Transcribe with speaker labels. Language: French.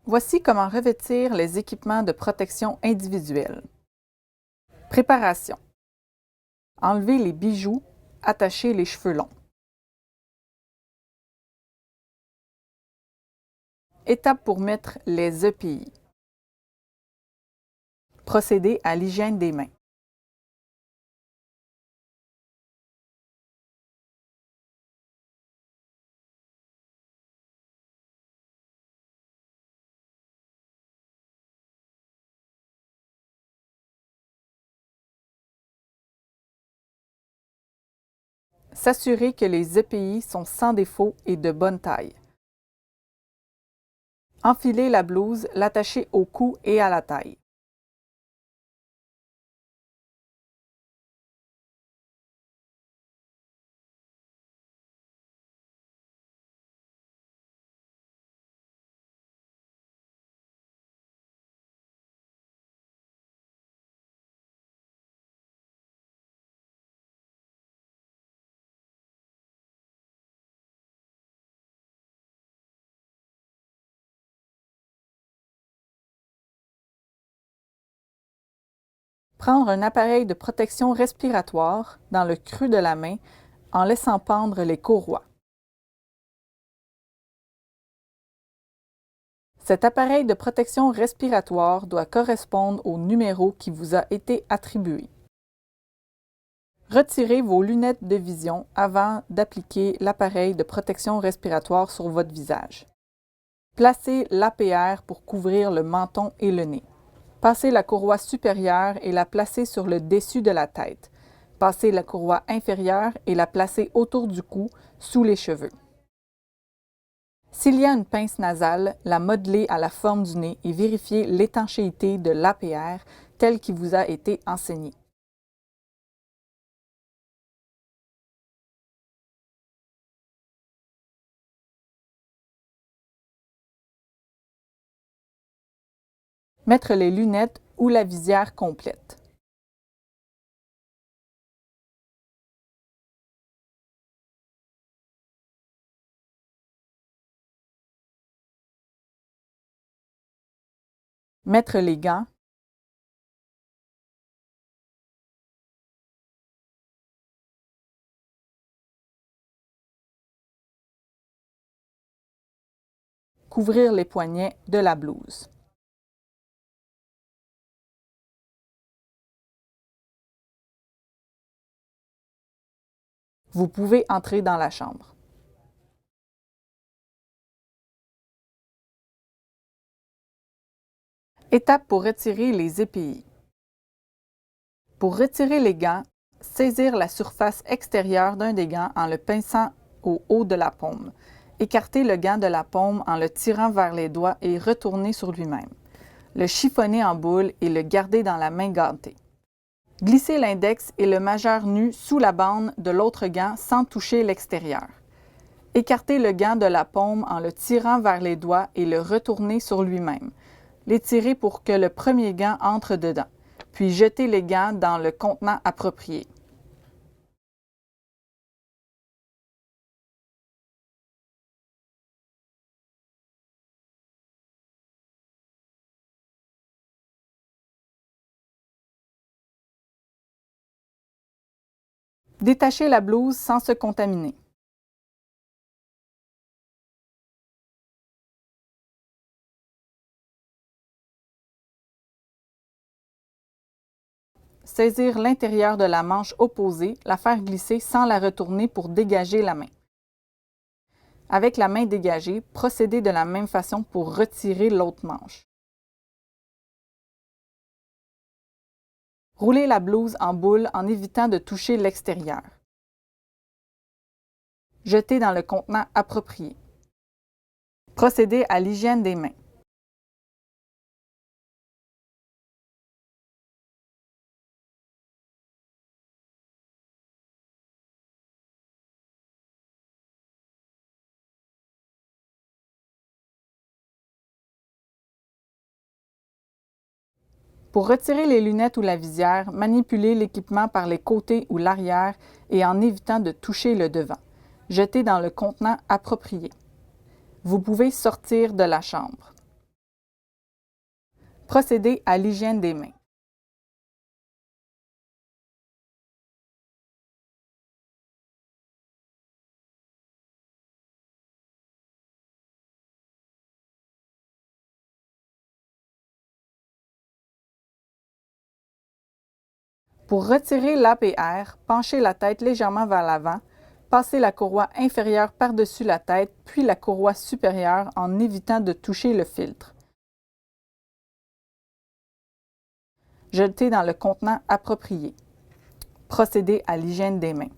Speaker 1: Voici comment revêtir les équipements de protection individuelle. Préparation. Enlever les bijoux, attacher les cheveux longs. Étape pour mettre les EPI. Procéder à l'hygiène des mains. S'assurer que les EPI sont sans défaut et de bonne taille. Enfiler la blouse, l'attacher au cou et à la taille. Prendre un appareil de protection respiratoire dans le creux de la main en laissant pendre les courroies. Cet appareil de protection respiratoire doit correspondre au numéro qui vous a été attribué. Retirez vos lunettes de vision avant d'appliquer l'appareil de protection respiratoire sur votre visage. Placez l'APR pour couvrir le menton et le nez. Passez la courroie supérieure et la placez sur le dessus de la tête. Passez la courroie inférieure et la placez autour du cou, sous les cheveux. S'il y a une pince nasale, la modeler à la forme du nez et vérifier l'étanchéité de l'APR tel qu'il vous a été enseigné. Mettre les lunettes ou la visière complète. Mettre les gants. Couvrir les poignets de la blouse. Vous pouvez entrer dans la chambre. Étape pour retirer les EPI. Pour retirer les gants, saisir la surface extérieure d'un des gants en le pinçant au haut de la paume. Écarter le gant de la paume en le tirant vers les doigts et retourner sur lui-même. Le chiffonner en boule et le garder dans la main gantée. Glisser l'index et le majeur nu sous la bande de l'autre gant sans toucher l'extérieur. Écarter le gant de la paume en le tirant vers les doigts et le retourner sur lui-même. L'étirer pour que le premier gant entre dedans, puis jeter les gants dans le contenant approprié. Détacher la blouse sans se contaminer. Saisir l'intérieur de la manche opposée, la faire glisser sans la retourner pour dégager la main. Avec la main dégagée, procédez de la même façon pour retirer l'autre manche. Roulez la blouse en boule en évitant de toucher l'extérieur. Jetez dans le contenant approprié. Procédez à l'hygiène des mains. Pour retirer les lunettes ou la visière, manipulez l'équipement par les côtés ou l'arrière et en évitant de toucher le devant. Jetez dans le contenant approprié. Vous pouvez sortir de la chambre. Procédez à l'hygiène des mains. Pour retirer l'APR, penchez la tête légèrement vers l'avant, passez la courroie inférieure par-dessus la tête, puis la courroie supérieure en évitant de toucher le filtre. Jetez dans le contenant approprié. Procédez à l'hygiène des mains.